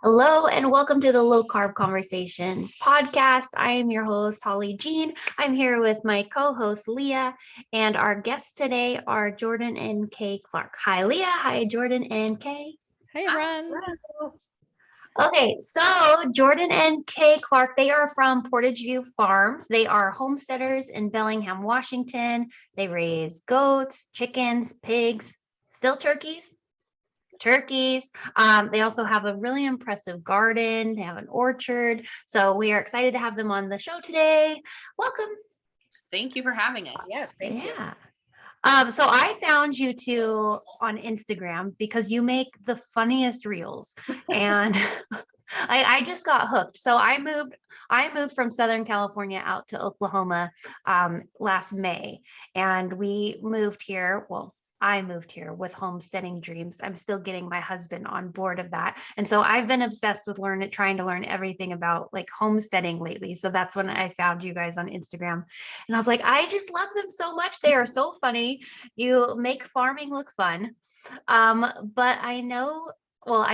Hello and welcome to the Low Carb Conversations podcast. I am your host, Holly Jean. I'm here with my co-host, Leah, and our guests today are Jordan and Kay Clark. Hi, Leah. Hi, Jordan and Kay. Hey, everyone. Okay, so Jordan and Kay Clark, they are from Portage View Farms. They are homesteaders in Bellingham, Washington. They raise goats, chickens, pigs, still turkeys. They also have a really impressive garden. They have an orchard. So we are excited to have them on the show today. Welcome. Thank you for having us. Yes, thank you. So I found you two on Instagram because you make the funniest reels, and I just got hooked. So I moved from Southern California out to Oklahoma last May, and we moved here. Well, I moved here with homesteading dreams. I'm still getting my husband on board of that. And so I've been obsessed with trying to learn everything about like homesteading lately. So that's when I found you guys on Instagram. And I was like, I just love them so much. They are so funny. You make farming look fun. But I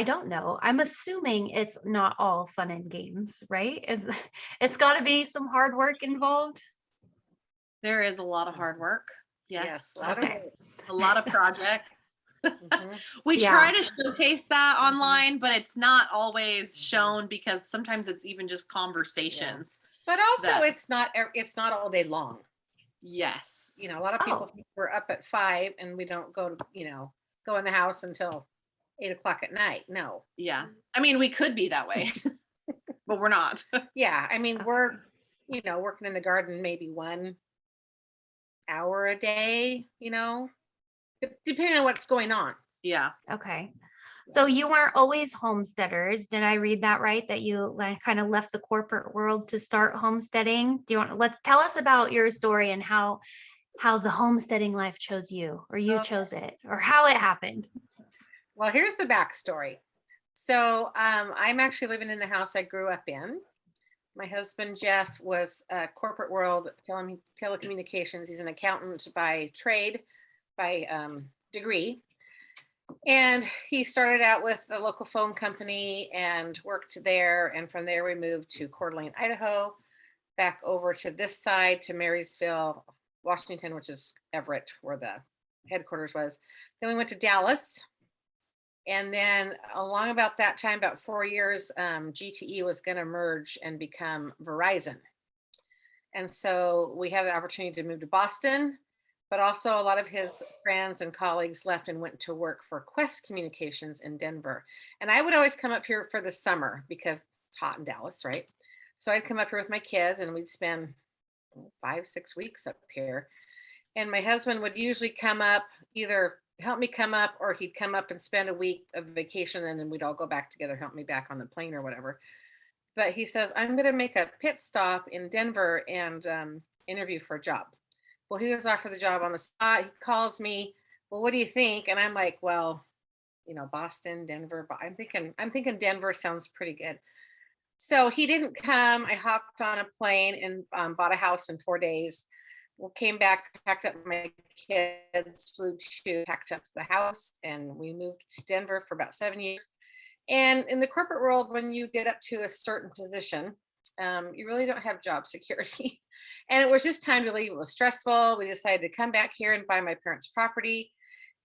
don't know. I'm assuming it's not all fun and games, right? It's got to be some hard work involved. There is a lot of hard work. Yes. Okay. A lot of projects. Mhm. We Yeah. try to showcase that online, but it's not always shown because sometimes it's even just conversations. But also, That- it's not all day long. Yes. You know, a lot of people Oh. think we're up at 5 and we don't go in the house until 8 o'clock at night. No. Yeah. I mean, we could be that way, but we're not. Yeah. I mean, we're, working in the garden maybe 1 hour a day, depending on what's going on. Yeah. Okay. So you weren't always homesteaders. Did I read that right? That you kind of left the corporate world to start homesteading? Do you let's tell us about your story and how the homesteading life chose you, or you Okay. chose it, or how it happened. Well, here's the backstory. So I'm actually living in the house I grew up in. My husband, Jeff, was corporate world telecommunications. He's an accountant by trade, by degree. And he started out with a local phone company and worked there. And from there, we moved to Coeur d'Alene, Idaho, back over to this side to Marysville, Washington, which is Everett, where the headquarters was. Then we went to Dallas. And then along about that time, about 4 years, GTE was going to merge and become Verizon. And so we had the opportunity to move to Boston, but also a lot of his friends and colleagues left and went to work for Quest Communications in Denver. And I would always come up here for the summer because it's hot in Dallas, right? So I'd come up here with my kids and we'd spend 5-6 weeks up here. And my husband would usually come up, either help me come up, or he'd come up and spend a week of vacation, and then we'd all go back together, help me back on the plane or whatever. But he says, I'm going to make a pit stop in Denver and interview for a job. Well, he was offered the job on the spot. He calls me, well, what do you think? And I'm like, well, Boston, Denver, but I'm thinking Denver sounds pretty good. So he didn't come. I hopped on a plane and bought a house in 4 days. Came back, packed up my kids, packed up the house, and we moved to Denver for about 7 years. And in the corporate world, when you get up to a certain position, you really don't have job security. And it was just time to leave. It was stressful. We decided to come back here and buy my parents' property.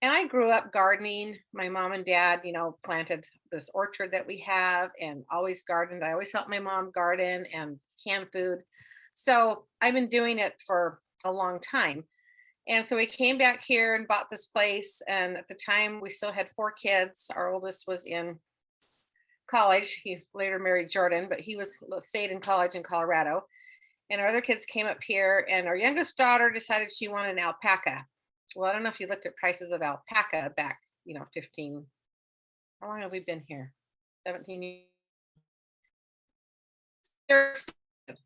And I grew up gardening. My mom and dad, planted this orchard that we have and always gardened. I always helped my mom garden and can food. So I've been doing it for a long time. And so we came back here and bought this place. And at the time we still had 4 kids. Our oldest was in college. He later married Jordan, but he stayed in college in Colorado. And our other kids came up here, and our youngest daughter decided she wanted an alpaca. Well, I don't know if you looked at prices of alpaca back, 15. How long have we been here? 17 years. They're expensive,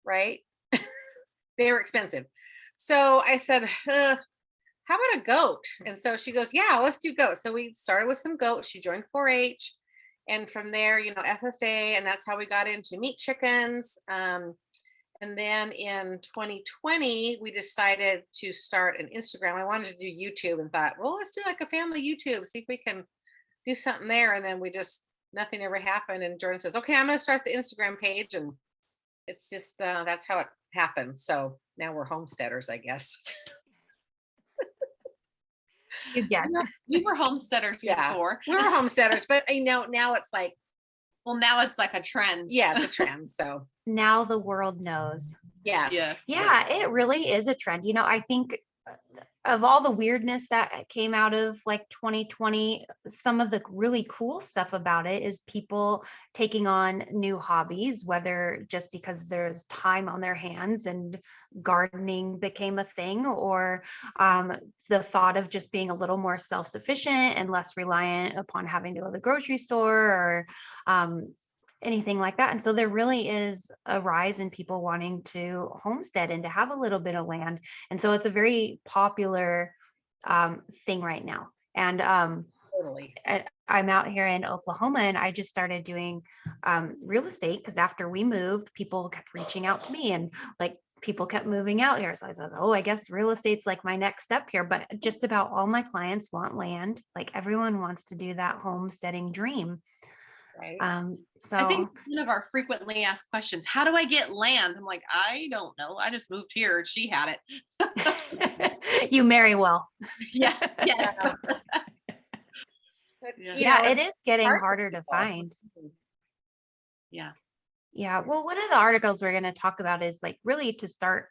right? They were expensive. So I said, how about a goat? And so she goes, yeah, let's do goat. So we started with some goats. She joined 4-H. And from there, FFA, and that's how we got into meat chickens. And then in 2020, we decided to start an Instagram. I wanted to do YouTube and thought, well, let's do like a family YouTube, see if we can do something there. And then we just nothing ever happened. And Jordan says, okay, I'm going to start the Instagram page. And it's just, that's how it happened. So now we're homesteaders, I guess. You guess. We were homesteaders Yeah, before. we were homesteaders, but now it's like, Well, now it's like a trend. yeah, it's a trend. So Now the world knows. yes. Yes. Yeah, it really is a trend. I think of all the weirdness that came out of like 2020, some of the really cool stuff about it is people taking on new hobbies, whether just because there's time on their hands and gardening became a thing, or the thought of just being a little more self-sufficient and less reliant upon having to go to the grocery store or anything like that. And so there really is a rise in people wanting to homestead and to have a little bit of land. And so it's a very popular thing right now. And Totally. I'm out here in Oklahoma and I just started doing real estate because after we moved, people kept reaching out to me and like people kept moving out here. So I thought, oh, I guess real estate's like my next step here. But just about all my clients want land. Like everyone wants to do that homesteading dream. Right. So I think one of our frequently asked questions, how do I get land? I'm like, I don't know. I just moved here. She had it. you marry well. Yeah. Yes. Yeah, it is getting hard for harder to people. find. Yeah. Yeah. Well, one of the articles we're going to talk about is like really to start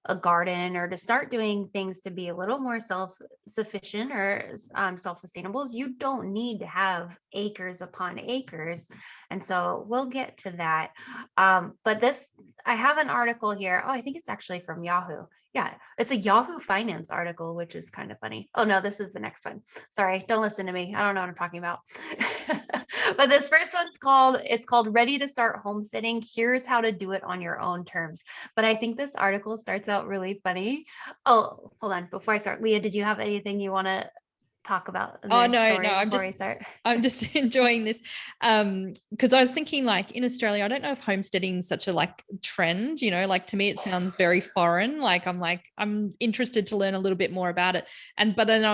a garden or to start doing things to be a little more self-sufficient or self-sustainable. You don't need to have acres upon acres. And so we'll get to that. But I have an article here. Oh, I think it's actually from Yahoo. Yeah, it's a Yahoo Finance article, which is kind of funny. Oh no, this is the next one. Sorry, don't listen to me. I don't know what I'm talking about. But this first one's called Ready to Start Homesteading. Here's how to do it on your own terms. But I think this article starts out really funny. Oh, hold on. Before I start, Leah, did you have anything you want to talk about? Oh no, I'm just enjoying this because I was thinking like in Australia, I don't know if homesteading is such a like trend, like to me it sounds very foreign. Like I'm interested to learn a little bit more about it. But then I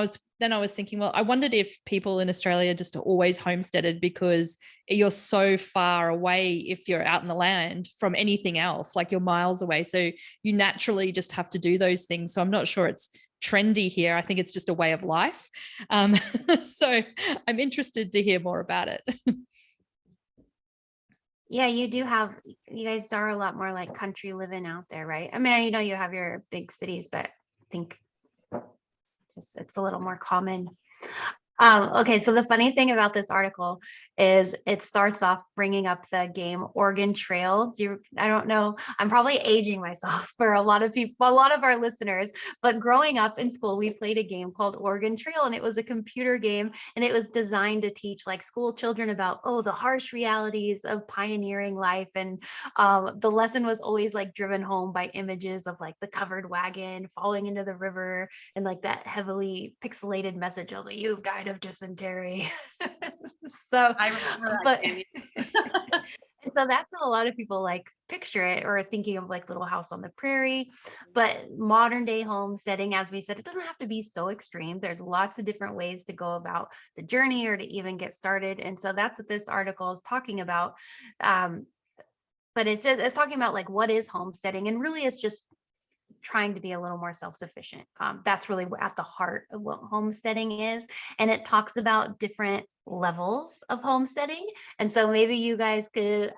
was thinking, well, I wondered if people in Australia just always homesteaded because you're so far away if you're out in the land from anything else, like you're miles away. So you naturally just have to do those things. So I'm not sure it's trendy here. I think it's just a way of life. So I'm interested to hear more about it. Yeah, you guys are a lot more like country living out there, right? I mean, I know you have your big cities, but I think it's a little more common. Okay, so the funny thing about this article is it starts off bringing up the game Oregon Trail. I don't know, I'm probably aging myself for a lot of people, a lot of our listeners, but growing up in school, we played a game called Oregon Trail, and it was a computer game, and it was designed to teach like school children about, the harsh realities of pioneering life. And the lesson was always like driven home by images of like the covered wagon falling into the river and like that heavily pixelated message of like, you've died of dysentery. So I remember but that. and so that's how a lot of people like picture it or thinking of like Little House on the Prairie. But modern day homesteading, as we said, it doesn't have to be so extreme. There's lots of different ways to go about the journey or to even get started. And so that's what this article is talking about. But it's talking about like what is homesteading, and really it's just trying to be a little more self-sufficient. That's really at the heart of what homesteading is. And it talks about different levels of homesteading. And so maybe you guys could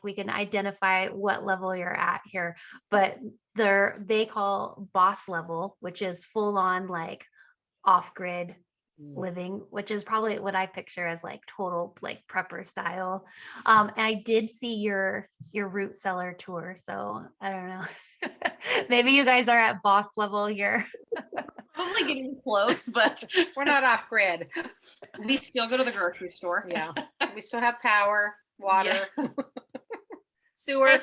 we can identify what level you're at here, but they call boss level, which is full on like off-grid living, which is probably what I picture as like total like prepper style. I did see your root cellar tour, so I don't know. Maybe you guys are at boss level here. Probably getting close, but We're not off grid. we still go to the grocery store. Yeah. We still have power, water, sewer.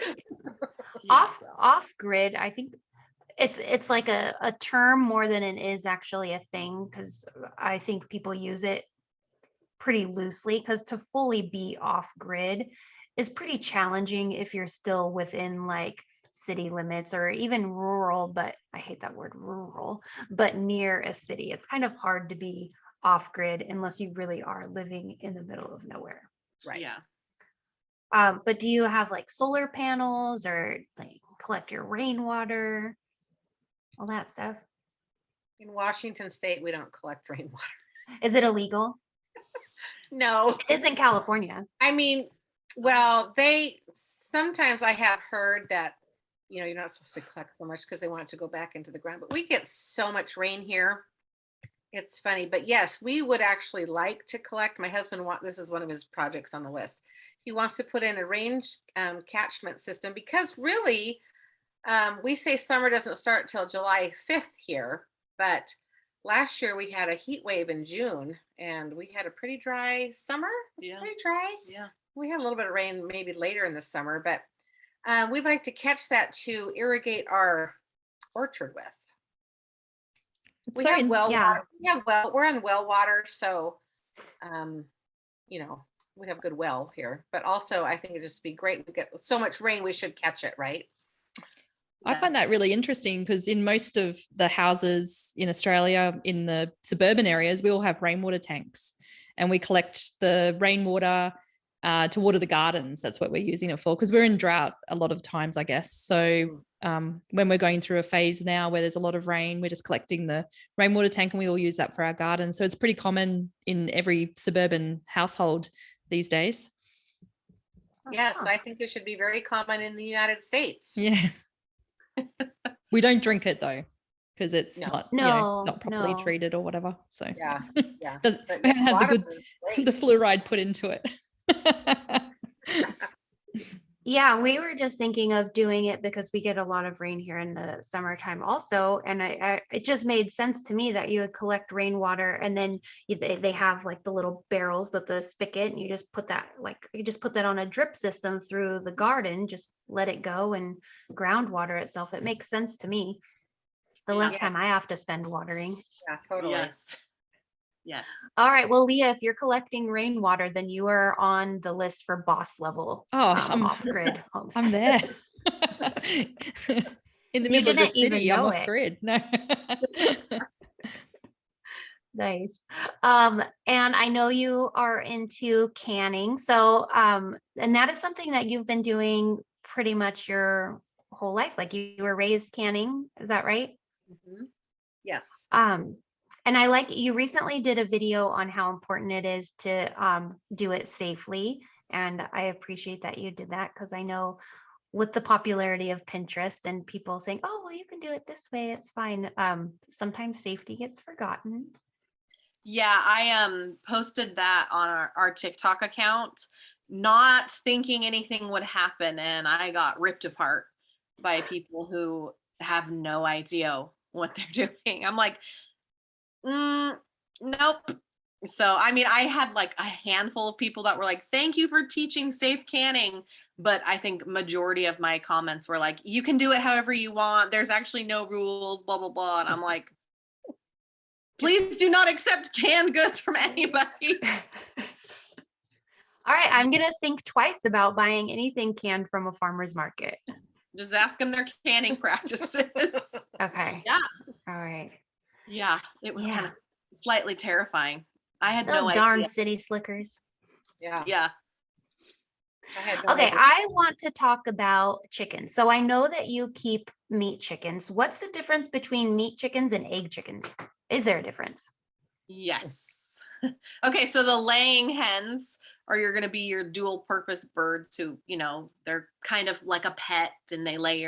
Off grid, I think it's like a term more than it is actually a thing, because I think people use it pretty loosely, because to fully be off grid is pretty challenging if you're still within like city limits or even rural, but I hate that word rural, but near a city. It's kind of hard to be off grid unless you really are living in the middle of nowhere. Right. Yeah. But do you have like solar panels or like collect your rainwater, all that stuff? In Washington State, we don't collect rainwater. Is it illegal? No. It is in California. I mean, well, sometimes I have heard that, you're not supposed to collect so much because they want it to go back into the ground, but we get so much rain here. It's funny, but yes, we would actually like to collect. My husband this is one of his projects on the list. He wants to put in a rain catchment system because really, we say summer doesn't start till July 5th here, but last year we had a heat wave in June and we had a pretty dry summer. It's pretty dry. Yeah. We had a little bit of rain maybe later in the summer, but we'd like to catch that to irrigate our orchard with. We have water. We're on well water, so we have good well here. But also, I think it'd just be great. We get so much rain, we should catch it, right? I find that really interesting because in most of the houses in Australia, in the suburban areas, we all have rainwater tanks, and we collect the rainwater to water the gardens. That's what we're using it for because we're in drought a lot of times, I guess. So when we're going through a phase now where there's a lot of rain, we're just collecting the rainwater tank and we all use that for our garden. So it's pretty common in every suburban household these days. Yes, I think it should be very common in the United States. Yeah. We don't drink it though, because it's not properly treated or whatever. So yeah. we haven't had the fluoride put into it. Yeah, we were just thinking of doing it because we get a lot of rain here in the summertime also. And it just made sense to me that you would collect rainwater and then they have like the little barrels that the spigot and you just put that on a drip system through the garden, just let it go and groundwater itself. It makes sense to me. The less time I have to spend watering. Yeah, totally. Yes. All right. Well, Leah, if you're collecting rainwater, then you are on the list for boss level. I'm off-grid homestead. I'm there. In the middle of the city, I'm off grid. No. Nice. And I know you are into canning. So, and that is something that you've been doing pretty much your whole life. Like you were raised canning. Is that right? Mm-hmm. Yes. And I like you recently did a video on how important it is to do it safely. And I appreciate that you did that because I know with the popularity of Pinterest and people saying, oh, well, you can do it this way, it's fine. Sometimes safety gets forgotten. Yeah, I posted that on our TikTok account, not thinking anything would happen. And I got ripped apart by people who have no idea what they're doing. I'm like, nope. So, I mean, I had like a handful of people that were like, thank you for teaching safe canning. But I think majority of my comments were like, you can do it however you want. There's actually no rules, blah, blah, blah. And I'm like, please do not accept canned goods from anybody. All right. I'm going to think twice about buying anything canned from a farmer's market. Just ask them their canning practices. Okay. Yeah. All right. Yeah. It was kind of slightly terrifying. I had those no darn idea. city slickers. Yeah. Yeah. Okay, I want to talk about chickens. So I know that you keep meat chickens. What's the difference between meat chickens and egg chickens? Is there a difference? Yes. Okay, so the laying hens are going to be your dual purpose birds who, they're kind of like a pet and they lay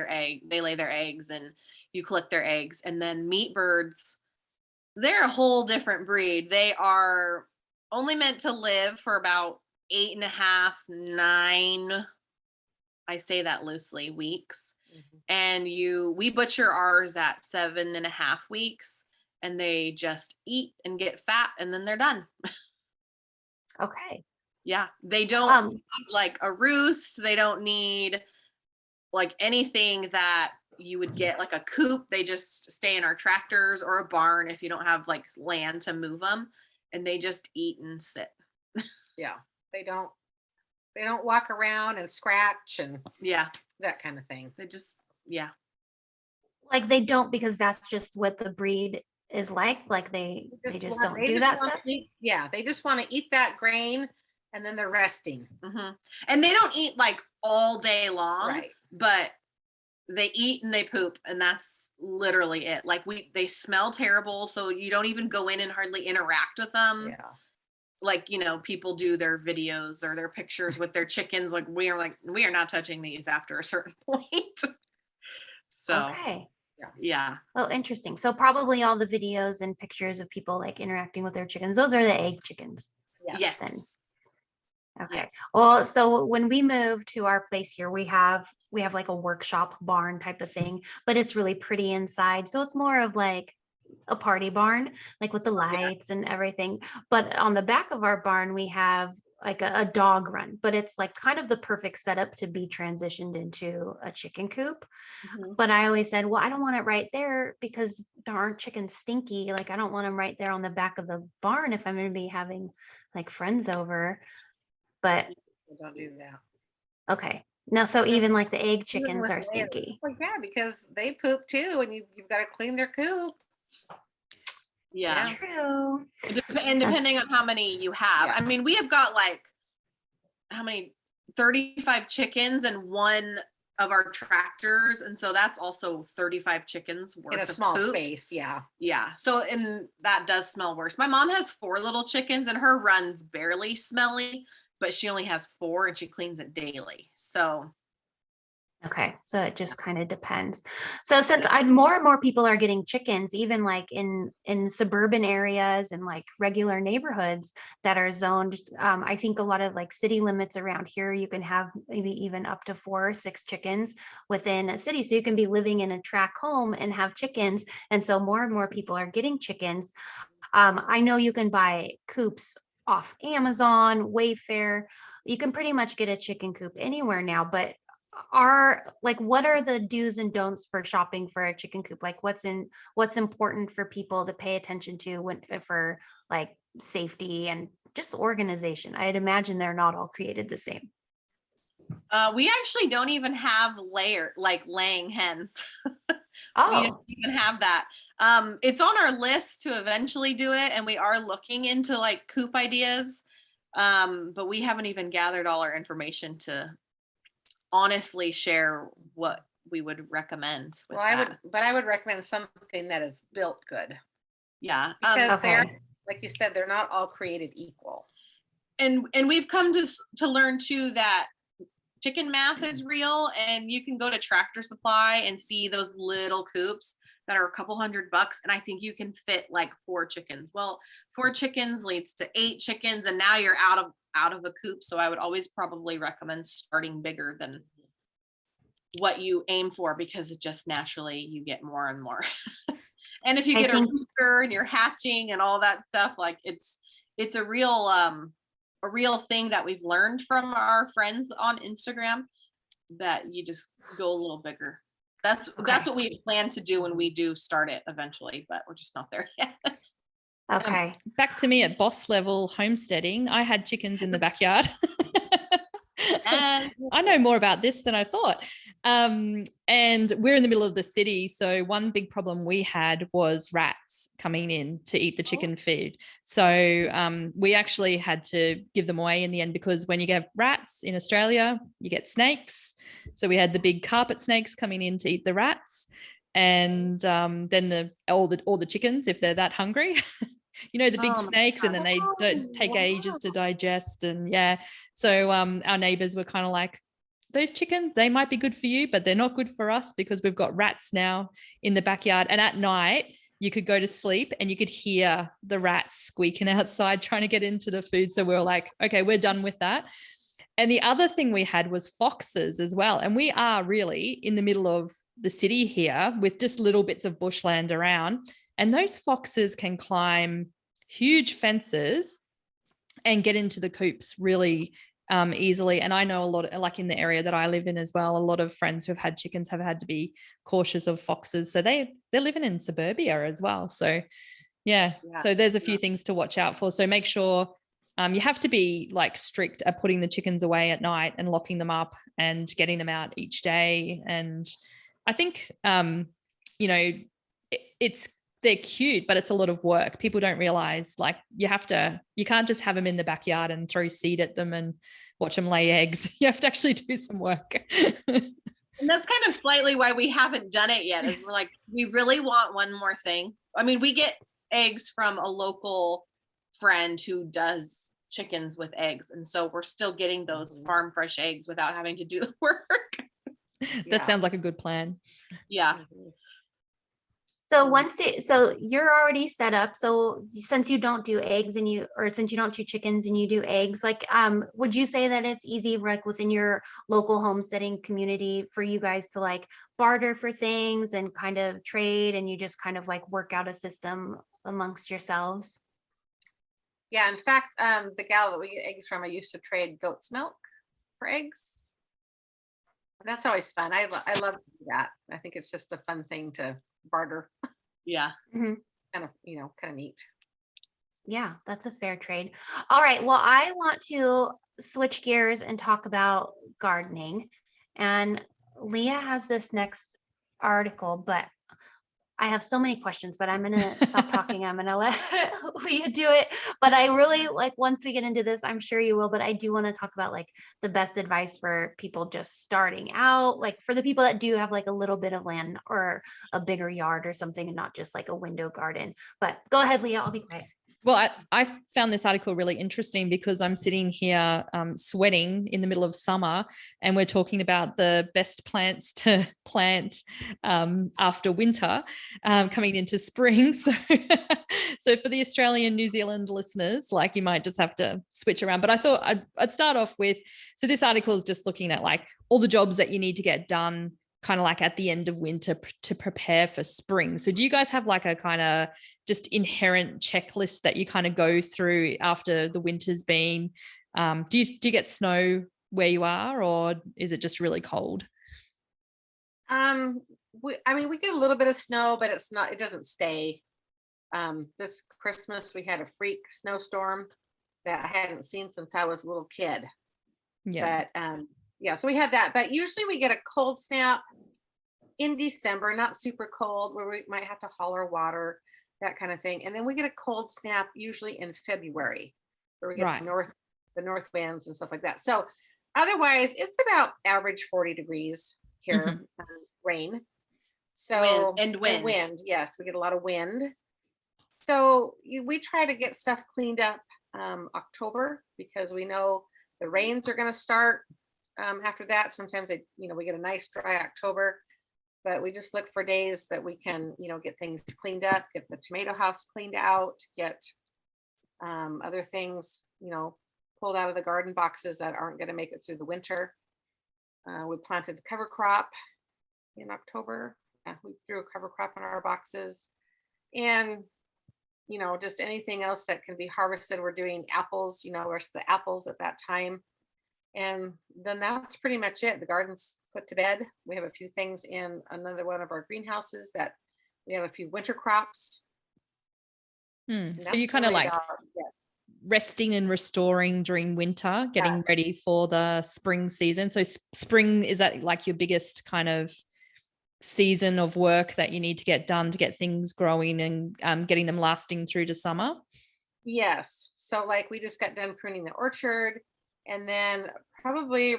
their eggs and you collect their eggs. And then meat birds, they're a whole different breed. They are only meant to live for about 8.5, 9, I say that loosely, weeks. Mm-hmm. And we butcher ours at 7.5 weeks and they just eat and get fat and then they're done. Okay. Yeah. They don't need like a roost. They don't need like anything that you would get like a coop. They just stay in our tractors or a barn if you don't have like land to move them, and they just eat and sit. Yeah. They don't walk around and scratch and that kind of thing. They just like they don't, because that's just what the breed is like they just don't do that stuff. They just want to eat that grain And then they're resting. And they don't eat like all day long, Right. but they eat and they poop, and that's literally it. Like they smell terrible, so you don't even go in and hardly interact with them. Yeah. Like, you know, people do their videos or their pictures with their chickens. Like we are not touching these after a certain point. So Okay. yeah. Well, interesting. So probably all the videos and pictures of people like interacting with their chickens, those are the egg chickens. Yes. Then. Okay. Yes. Well, so when we moved to our place here, we have like a workshop barn type of thing, but it's really pretty inside. So it's more of like a party barn, like with the lights and everything. But on the back of our barn, we have like a dog run, but it's like kind of the perfect setup to be transitioned into a chicken coop. But I always said, well, I don't want it right there because aren't chickens stinky? Like I don't want them right there on the back of the barn if I'm going to be having like friends over. But Don't do that. okay. No, so even like the egg chickens are Layers. stinky. Well, yeah, because they poop too, and you've got to clean their coop. Yeah. True. And depending on how many you have. Yeah. I mean, we have got like how many 35 chickens and one of our tractors, and so that's also 35 chickens worth In a of small poop. space, yeah. Yeah. So, and that does smell worse. My mom has 4 little chickens, and her run's barely smelly, but she only has 4 and she cleans it daily. So Okay, so it just kind of depends. So since more and more people are getting chickens, even like in suburban areas and like regular neighborhoods that are zoned, I think a lot of like city limits around here, you can have maybe even up to 4 or 6 chickens within a city. So you can be living in a tract home and have chickens. And so more and more people are getting chickens. I know you can buy coops off Amazon, Wayfair. You can pretty much get a chicken coop anywhere now, but what are the do's and don'ts for shopping for a chicken coop? Like what's important for people to pay attention to for like safety and just organization? I'd imagine they're not all created the same. we actually don't even have laying hens. We Oh, don't even have that. It's on our list to eventually do it, and we are looking into like coop ideas. But we haven't even gathered all our information to honestly share what we would recommend with that. I would recommend something that is built good. Yeah. Because okay. they're, like you said, they're not all created equal. And we've come to learn too that chicken math is real, and you can go to Tractor Supply and see those little coops that are a couple $100, and I think you can fit like 4 chickens. Well, 4 chickens leads to 8 chickens, and now you're out of the coop. So I would always probably recommend starting bigger than what you aim for, because it just naturally you get more and more. And if you get a rooster and you're hatching and all that stuff, like it's a real thing that we've learned from our friends on Instagram, that you just go a little bigger. That's what we plan to do when we do start it eventually, but we're just not there yet. Okay. Back to me at boss level homesteading. I had chickens in the backyard. I know more about this than I thought. And we're in the middle of the city. So one big problem we had was rats coming in to eat the chicken food. So we actually had to give them away in the end, because when you get rats in Australia, you get snakes. So we had the big carpet snakes coming in to eat the rats. And then all the chickens, if they're that hungry, you know, the big snakes, and then they don't take ages to digest. And yeah, so our neighbors were kind of like, those chickens, they might be good for you, but they're not good for us, because we've got rats now in the backyard. And at night you could go to sleep and you could hear the rats squeaking outside trying to get into the food. So we were like, okay, we're done with that. And the other thing we had was foxes as well. And we are really in the middle of the city here with just little bits of bushland around. And those foxes can climb huge fences and get into the coops really easily. And I know a lot, like in the area that I live in as well, a lot of friends who have had chickens have had to be cautious of foxes. So they're living in suburbia as well. So yeah. So there's a few things to watch out for. So make sure you have to be like strict at putting the chickens away at night and locking them up and getting them out each day. And I think, you know, they're cute, but it's a lot of work. People don't realize, like, you can't just have them in the backyard and throw seed at them and watch them lay eggs. You have to actually do some work. And that's kind of slightly why we haven't done it yet, is we're like, we really want one more thing. I mean, we get eggs from a local friend who does chickens with eggs. And so we're still getting those farm fresh eggs without having to do the work. That sounds like a good plan. Yeah. So so you're already set up. So since you don't do eggs since you don't do chickens and you do eggs, like, would you say that it's easy, like within your local homesteading community, for you guys to like barter for things and kind of trade, and you just kind of like work out a system amongst yourselves? Yeah, in fact, the gal that we get eggs from, I used to trade goat's milk for eggs. And that's always fun. I love to do that. I think it's just a fun thing to barter. Yeah. Mhm. Kind of neat. Yeah, that's a fair trade. All right. Well, I want to switch gears and talk about gardening. And Leah has this next article, but I have so many questions, but I'm going to stop talking. I'm going to let Leah do it. But I really like, once we get into this, I'm sure you will, but I do want to talk about like the best advice for people just starting out, like for the people that do have like a little bit of land or a bigger yard or something, and not just like a window garden. But go ahead, Leah, I'll be quiet. Well, I found this article really interesting because I'm sitting here sweating in the middle of summer, and we're talking about the best plants to plant after winter, coming into spring. So, so for the Australian, New Zealand listeners, like, you might just have to switch around. But I thought I'd start off with, so this article is just looking at like all the jobs that you need to get done kind of like at the end of winter to prepare for spring. So do you guys have like a kind of just inherent checklist that you kind of go through after the winter's been? Do you get snow where you are, or is it just really cold? We get a little bit of snow, but it doesn't stay. This Christmas we had a freak snowstorm that I hadn't seen since I was a little kid. Yeah. But yeah, so we had that, but usually we get a cold snap in December, not super cold, where we might have to haul our water, that kind of thing. And then we get a cold snap usually in February, where we get Right. the north winds and stuff like that. So otherwise it's about average 40 degrees here, rain. So wind. Yes, we get a lot of wind. So we try to get stuff cleaned up October, because we know the rains are going to start after that. Sometimes we get a nice dry October, but we just look for days that we can, get things cleaned up, get the tomato house cleaned out, get other things, pulled out of the garden boxes that aren't going to make it through the winter. We planted cover crop in October. We threw a cover crop in our boxes, and just anything else that can be harvested. We're doing apples, where's the apples at that time. And then that's pretty much it. The garden's put to bed. We have a few things in another one of our greenhouses that we have a few winter crops. So you kind of like resting and restoring during winter, getting ready for the spring season. So spring, is that like your biggest kind of season of work that you need to get done to get things growing and getting them lasting through to summer? Yes. So like we just got done pruning the orchard, and then probably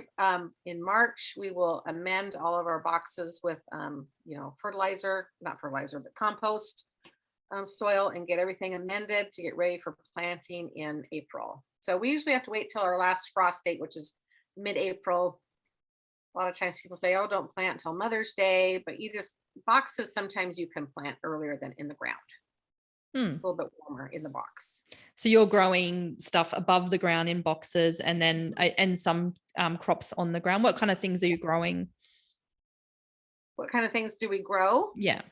in March we will amend all of our boxes with not fertilizer, but compost soil, and get everything amended to get ready for planting in April. So we usually have to wait till our last frost date, which is mid-April. A lot of times people say, oh, don't plant till Mother's Day, but boxes, sometimes you can plant earlier than in the ground. A little bit warmer in the box. So you're growing stuff above the ground in boxes, and then and some crops on the ground. What kind of things are you growing? What kind of things do we grow? Yeah.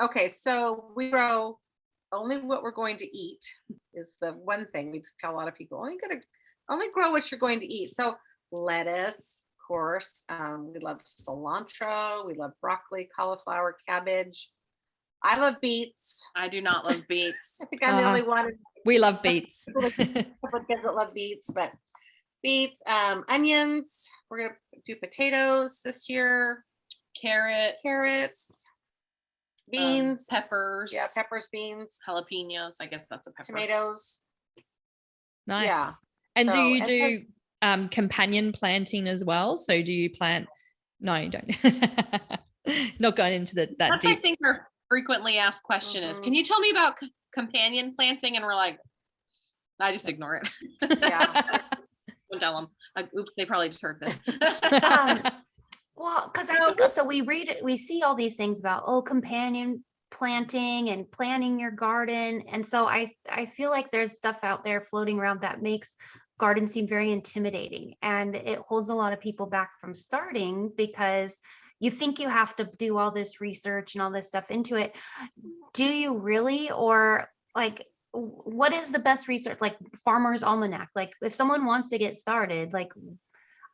Okay, so we grow only what we're going to eat is the one thing we tell a lot of people. Only grow what you're going to eat. So lettuce, of course. We love cilantro. We love broccoli, cauliflower, cabbage. I love beets. I do not love beets. I think I'm the only one. We love beets. Kids that love beets, but beets, onions. We're gonna do potatoes this year. Carrots. Beans, peppers. yeah, peppers, beans, Jalapenos. I guess that's a pepper. tomatoes. Nice. Yeah. And do So, you and do companion planting as well? So do you plant? No, you don't. Not going into that That's, deep. I think, our frequently asked question is, can you tell me about companion planting? And we're like, I just ignore it. Yeah. Don't tell them. Oops, they probably just heard this. Well, because I think so we see all these things about companion planting and planting your garden. And so I feel like there's stuff out there floating around that makes garden seem very intimidating, and it holds a lot of people back from starting because you think you have to do all this research and all this stuff into it. Do you really? Or like, what is the best research? Like Farmer's Almanac, like if someone wants to get started, like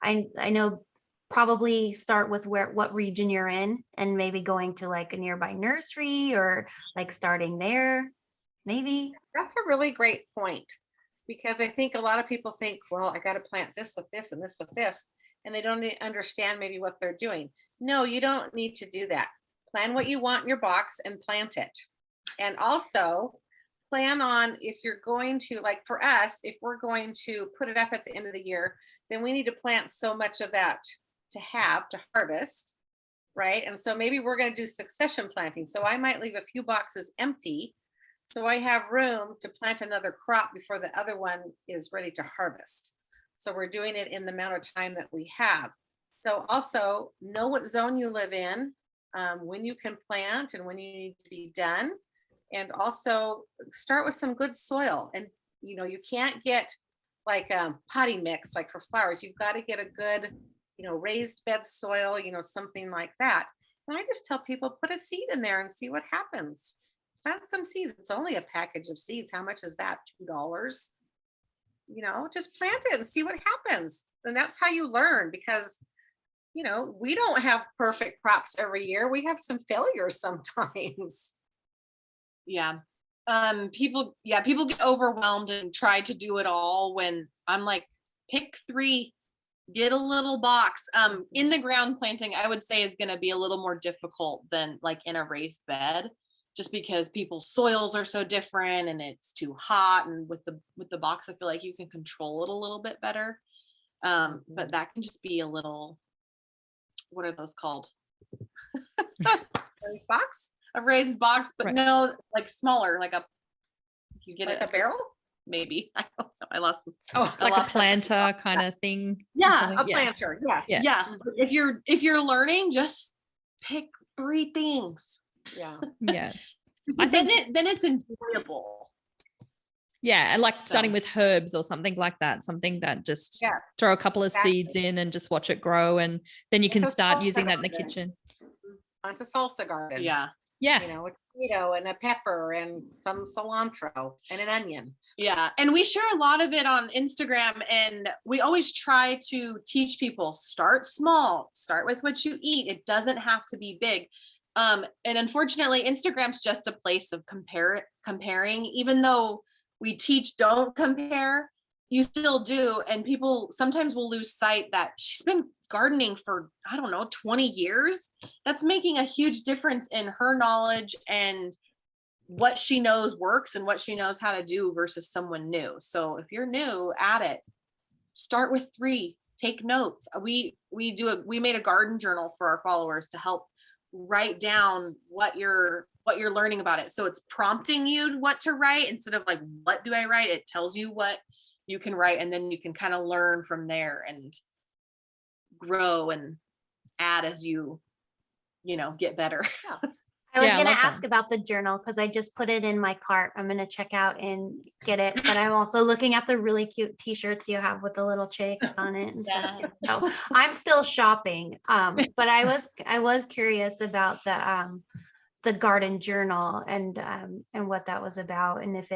I know probably start with what region you're in, and maybe going to like a nearby nursery, or like starting there, maybe. That's a really great point, because I think a lot of people think, well, I got to plant this with this and this with this, and they don't understand maybe what they're doing. No, you don't need to do that. Plan what you want in your box and plant it. And also plan on, if you're going to, like for us, if we're going to put it up at the end of the year, then we need to plant so much of that to harvest, right? And so maybe we're going to do succession planting. So I might leave a few boxes empty, so I have room to plant another crop before the other one is ready to harvest. So we're doing it in the amount of time that we have. So also know what zone you live in, when you can plant and when you need to be done. And also start with some good soil. And you can't get like potting mix like for flowers. You've got to get a good raised bed soil, something like that. And I just tell people, put a seed in there and see what happens. Plant some seeds. It's only a package of seeds. How much is that? $2. Just plant it and see what happens. And that's how you learn, because we don't have perfect crops every year. We have some failures sometimes. Yeah. People get overwhelmed and try to do it all, when I'm like, pick 3, get a little box. In the ground planting, I would say, is going to be a little more difficult than like in a raised bed, just because people's soils are so different and it's too hot. And with the box, I feel like you can control it a little bit better. But that can just be a little, what are those called? Raised box? A raised box, but right. No, like smaller, like you get like it a barrel? Maybe. I don't know. I lost. Like a planter kind of thing. Yeah, a planter. Yes. Yeah. If you're learning, just pick 3 things. Yeah. Yeah. I think then it's enjoyable. Yeah, and like starting with herbs or something like that, something that just throw a couple of seeds in and just watch it grow, and then you can start using that in the kitchen. Plant a salsa garden. Yeah. Yeah. A tomato and a pepper and some cilantro and an onion. Yeah. And we share a lot of it on Instagram, and we always try to teach people, start small, start with what you eat. It doesn't have to be big. And unfortunately, Instagram's just a place of comparing, even though we teach don't compare, you still do. And people sometimes will lose sight that she's been gardening for, I don't know, 20 years. That's making a huge difference in her knowledge and what she knows works and what she knows how to do versus someone new. So if you're new at it, start with 3, take notes. We made a garden journal for our followers to help write down what you're learning about it. So it's prompting you what to write instead of like, what do I write? It tells you what you can write, and then you can kind of learn from there and grow and add as you get better. I was going to ask about the journal because I just put it in my cart. I'm going to check out and get it. But I'm also looking at the really cute t-shirts you have with the little chicks on it and stuff. So I'm still shopping. But I was curious about the garden journal and what that was about, and if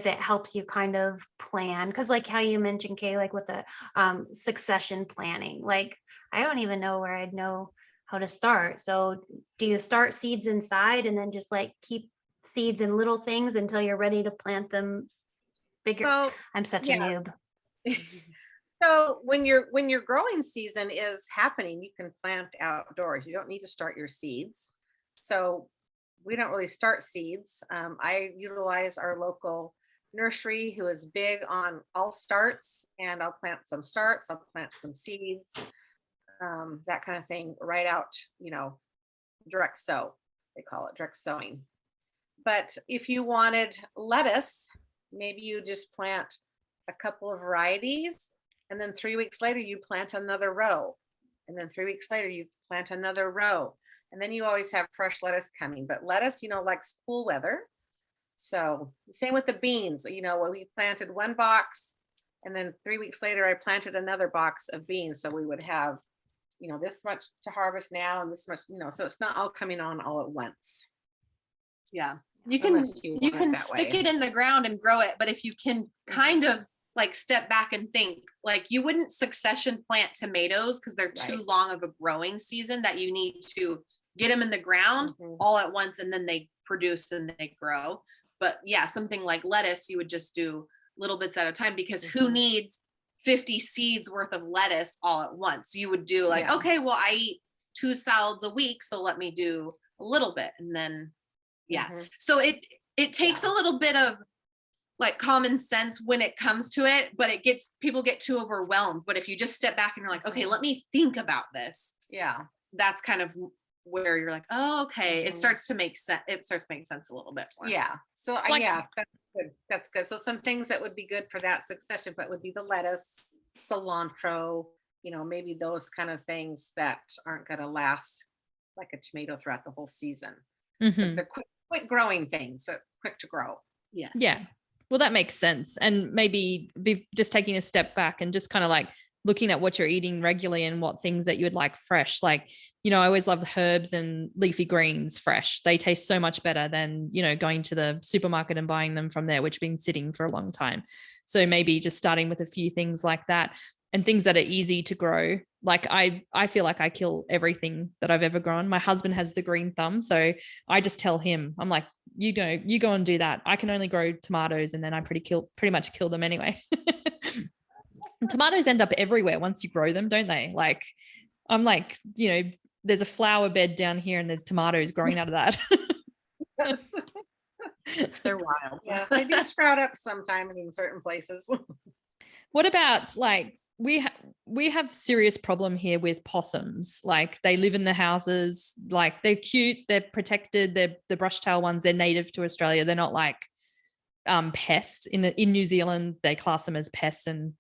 it helps you kind of plan, because like how you mentioned, Kay, like with the succession planning, like I don't even know where I'd know how to start. So do you start seeds inside and then just like keep seeds in little things until you're ready to plant them bigger? So, I'm such a noob. So when your growing season is happening, you can plant outdoors. You don't need to start your seeds. So we don't really start seeds. I utilize our local nursery who is big on all starts, and I'll plant some starts, I'll plant some seeds, that kind of thing right out, direct sow. They call it direct sowing. But if you wanted lettuce, maybe you just plant a couple of varieties, and then 3 weeks later you plant another row. And then 3 weeks later you plant another row. And then you always have fresh lettuce coming. But lettuce, likes cool weather. So same with the beans, when we planted one box, and then 3 weeks later I planted another box of beans. So we would have, this much to harvest now and this much, so it's not all coming on all at once. Yeah. You can stick it in the ground and grow it, but if you can kind of like step back and think, like you wouldn't succession plant tomatoes because they're too long of a growing season, that you need to get them in the ground all at once and then they produce and they grow. But yeah, something like lettuce, you would just do little bits at a time, because who needs 50 seeds worth of lettuce all at once? You would do like, okay, well, I eat 2 salads a week, so let me do a little bit, and then so it takes a little bit of like common sense when it comes to it, but people get too overwhelmed. But if you just step back and you're like, okay, let me think about this, that's kind of where you're like, oh, okay, it starts to make sense. It starts making sense a little bit more. So that's good. So some things that would be good for that succession, but would be the lettuce, cilantro, maybe those kind of things that aren't going to last like a tomato throughout the whole season. The quick growing things that quick to grow. Yes. Yeah. Well, that makes sense. And maybe be just taking a step back and just kind of like looking at what you're eating regularly and what things that you would like fresh. Like, I always love the herbs and leafy greens fresh. They taste so much better than, going to the supermarket and buying them from there, which have been sitting for a long time. So maybe just starting with a few things like that, and things that are easy to grow. Like I feel like I kill everything that I've ever grown. My husband has the green thumb. So I just tell him, I'm like, you go and do that. I can only grow tomatoes, and then I pretty much kill them anyway. Tomatoes end up everywhere once you grow them, don't they? Like, I'm like, there's a flower bed down here and there's tomatoes growing out of that. They're wild. Yeah, they do sprout up sometimes in certain places. What about like, we have serious problem here with possums. Like, they live in the houses, like they're cute, they're protected, they're the brush tail ones, they're native to Australia. They're not like pests. In New Zealand, they class them as pests and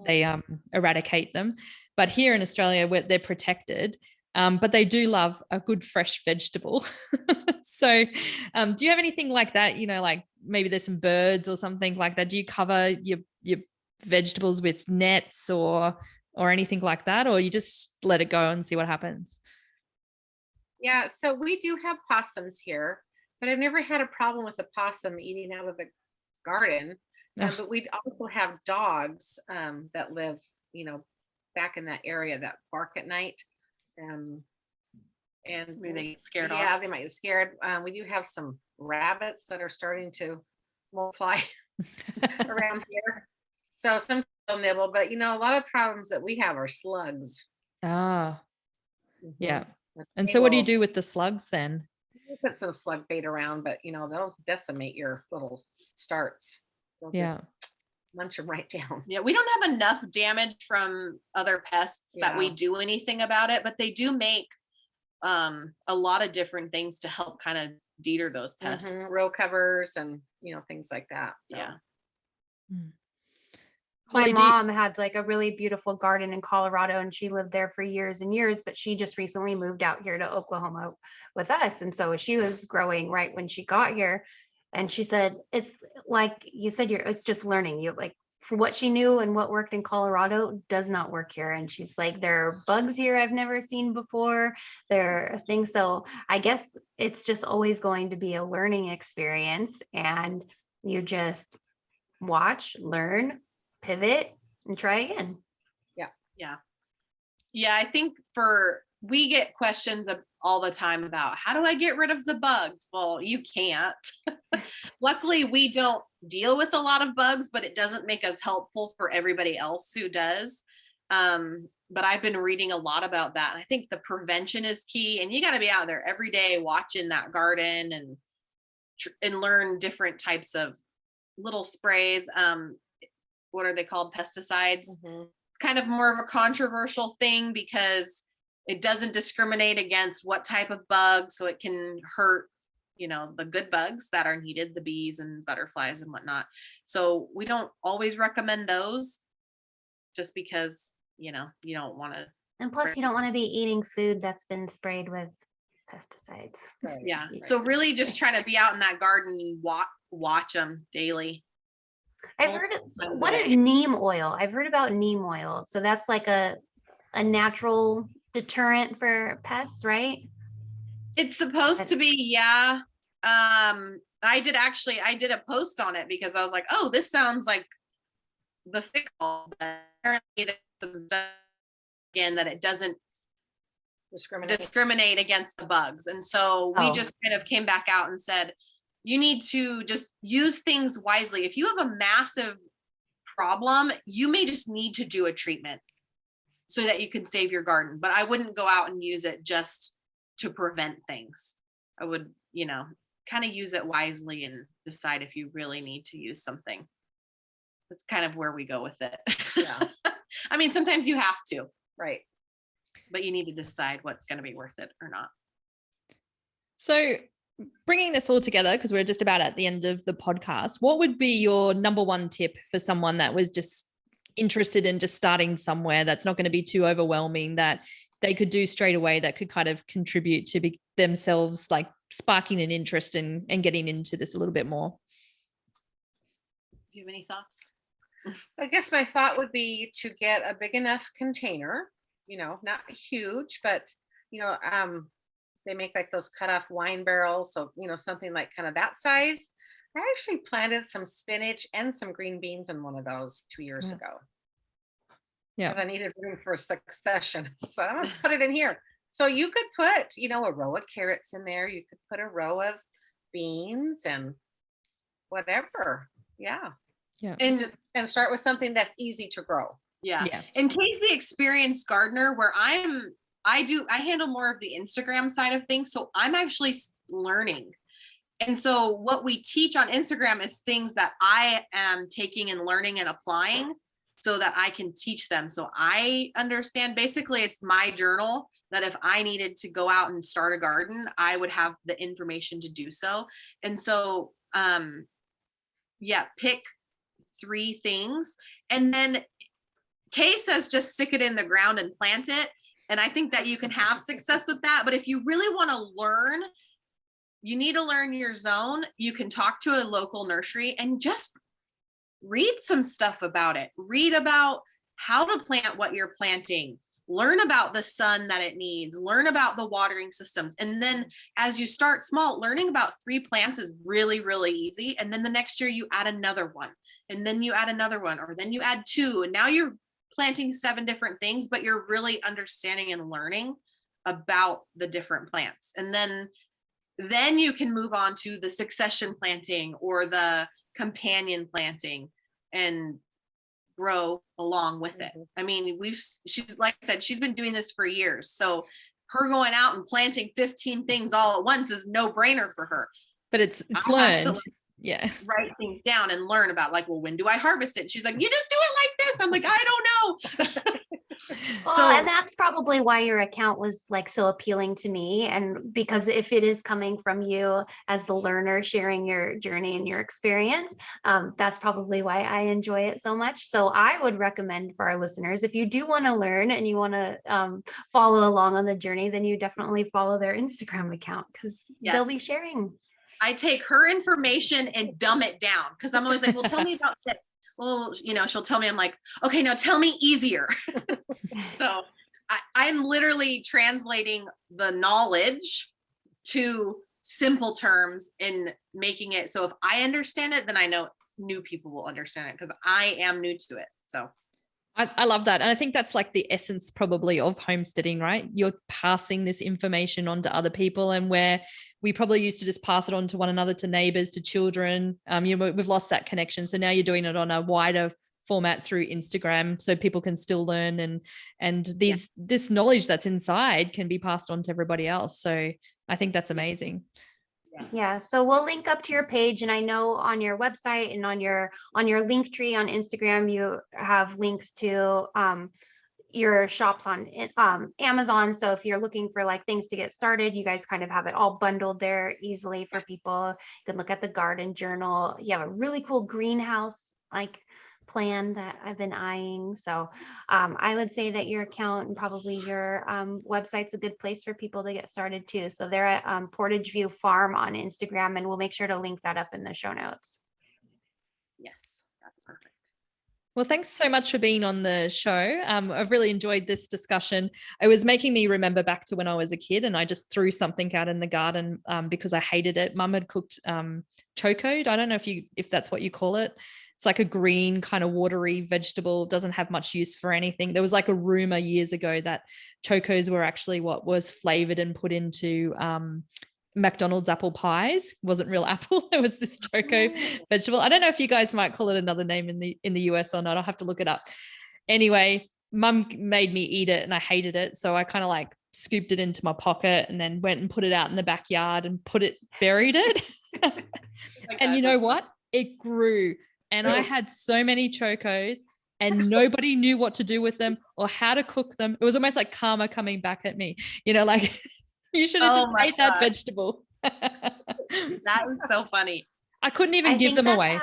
they eradicate them. But here in Australia, they're protected, but they do love a good fresh vegetable. So do you have anything like that? Like maybe there's some birds or something like that. Do you cover your vegetables with nets or anything like that, or you just let it go and see what happens? Yeah, so we do have possums here, but I've never had a problem with a possum eating out of the garden. But we also have dogs that live, back in that area that bark at night. And maybe they get scared yeah, off. they might get scared. We do have some rabbits that are starting to multiply around here. So some will nibble, but a lot of problems that we have are slugs. Yeah. And so what do you do with the slugs then? You put some slug bait around, but they'll decimate your little starts. They'll just munch them right down. Yeah, we don't have enough damage from other pests that we do anything about it, but they do make a lot of different things to help kind of deter those pests. Row covers and things like that. So. Yeah. My mom had like a really beautiful garden in Colorado, and she lived there for years and years, but she just recently moved out here to Oklahoma with us. And so she was growing right when she got here. And she said, it's like you said, it's just learning. You like, for what she knew and what worked in Colorado does not work here. And she's like, there are bugs here I've never seen before. There are things. So I guess it's just always going to be a learning experience, and you just watch, learn, pivot, and try again. Yeah, I think we get questions all the time about how do I get rid of the bugs? Well, you can't. Luckily, we don't deal with a lot of bugs, but it doesn't make us helpful for everybody else who does. But I've been reading a lot about that. And I think the prevention is key, and you got to be out there every day watching that garden and learn different types of little sprays. What are they called? Pesticides. Mhm. Kind of more of a controversial thing because it doesn't discriminate against what type of bug, so it can hurt, the good bugs that are needed, the bees and butterflies and whatnot. So we don't always recommend those, just because you don't want to. And plus, you don't want to be eating food that's been sprayed with pesticides. Right. Yeah. Right. So really, just trying to be out in that garden and watch them daily. I've heard it. What is neem oil? I've heard about neem oil. So that's like a natural deterrent for pests, right? It's supposed to be, yeah. I did a post on it because I was like, oh, this sounds like the fickle, but apparently again that it doesn't discriminate against the bugs. And so we just kind of came back out and said, you need to just use things wisely. If you have a massive problem, you may just need to do a treatment so that you can save your garden. But I wouldn't go out and use it just to prevent things. I would, kind of use it wisely and decide if you really need to use something. That's kind of where we go with it. Yeah. I mean, sometimes you have to, Right. but you need to decide what's going to be worth it or not. So bringing this all together, because we're just about at the end of the podcast, what would be your number one tip for someone that was just interested in just starting somewhere that's not going to be too overwhelming, that they could do straight away, that could kind of contribute to themselves, like sparking an interest in and getting into this a little bit more? Do you have any thoughts? I guess my thought would be to get a big enough container, not huge, but, they make like those cut off wine barrels. So, something like kind of that size. I actually planted some spinach and some green beans in one of those 2 years ago. Yeah. Because I needed room for succession. So I'm going to put it in here. So you could put, a row of carrots in there. You could put a row of beans and whatever. Yeah. Yeah. And start with something that's easy to grow. Yeah. In case the experienced gardener, where I handle more of the Instagram side of things. So I'm actually learning. And so what we teach on Instagram is things that I am taking and learning and applying so that I can teach them. So I understand, basically it's my journal, that if I needed to go out and start a garden, I would have the information to do so. And so, pick 3 things. And then Kay says, just stick it in the ground and plant it. And I think that you can have success with that. But if you really want to learn, you need to learn your zone. You can talk to a local nursery and just read some stuff about it. Read about how to plant what you're planting. Learn about the sun that it needs. Learn about the watering systems. And then as you start small, learning about 3 plants is really, really easy. And then the next year you add another one, and then you add another one, or then you add 2. And now you're planting 7 different things, but you're really understanding and learning about the different plants. And then you can move on to the succession planting or the companion planting and grow along with it. I mean, she's, like I said, she's been doing this for years. So her going out and planting 15 things all at once is no brainer for her. But it's learned. Yeah. Write things down and learn about, like, well, when do I harvest it? She's like, you just do it like this. I'm like, I don't know. And that's probably why your account was like so appealing to me. And because if it is coming from you as the learner sharing your journey and your experience, that's probably why I enjoy it so much. So I would recommend for our listeners, if you do want to learn and you want to follow along on the journey, then you definitely follow their Instagram account, because they'll be sharing. I take her information and dumb it down, because I'm always like, well, tell me about this. Well, she'll tell me, I'm like, okay, now tell me easier. So I'm literally translating the knowledge to simple terms and making it so if I understand it, then I know new people will understand it, because I am new to it. So I love that. And I think that's like the essence probably of homesteading, right? You're passing this information on to other people, and where we probably used to just pass it on to one another, to neighbors, to children. We've lost that connection. So now you're doing it on a wider format through Instagram so people can still learn, and this knowledge that's inside can be passed on to everybody else. So I think that's amazing. Yes. Yeah, so we'll link up to your page, and I know on your website and on your link tree on Instagram, you have links to your shops on Amazon. So if you're looking for like things to get started, you guys kind of have it all bundled there easily for people. You can look at the garden journal. You have a really cool greenhouse like plan that I've been eyeing. So I would say that your account and probably your website's a good place for people to get started too. So they're at Portage View Farm on Instagram, and we'll make sure to link that up in the show notes. Yes, that's perfect. Well, thanks so much for being on the show. I've really enjoyed this discussion. It was making me remember back to when I was a kid and I just threw something out in the garden because I hated it. Mum had cooked chocoed. I don't know if that's what you call it. It's like a green kind of watery vegetable, doesn't have much use for anything. There was like a rumor years ago that chocos were actually what was flavored and put into McDonald's apple pies. It wasn't real apple. It was this choco vegetable. I don't know if you guys might call it another name in the US or not. I'll have to look it up. Anyway, Mum made me eat it and I hated it. So I kind of like scooped it into my pocket and then went and put it out in the backyard and buried it. And you know what? It grew. And I had so many chocos and nobody knew what to do with them or how to cook them. It was almost like karma coming back at me, like you should have just ate that vegetable. That was so funny. I couldn't even give them away.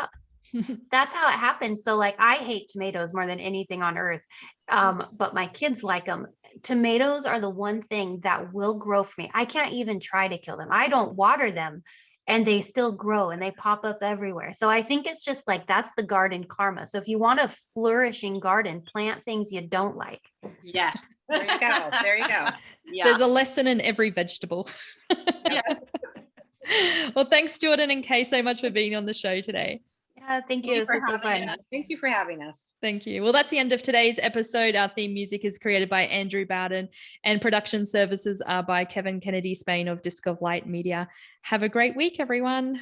That's how it happens. So like I hate tomatoes more than anything on earth. But my kids like them. Tomatoes are the one thing that will grow for me. I can't even try to kill them. I don't water them and they still grow and they pop up everywhere. So I think it's just like, that's the garden karma. So if you want a flourishing garden, plant things you don't like. Yes. There you go. There you go. Yeah. There's a lesson in every vegetable. Yes. Well, thanks, Jordan and Kay, so much for being on the show today. Yeah, thank you. This was so fun. Thank you for having us. Thank you. Well, that's the end of today's episode. Our theme music is created by Andrew Bowden and production services are by Kevin Kennedy Spain of Disc of Light Media. Have a great week, everyone.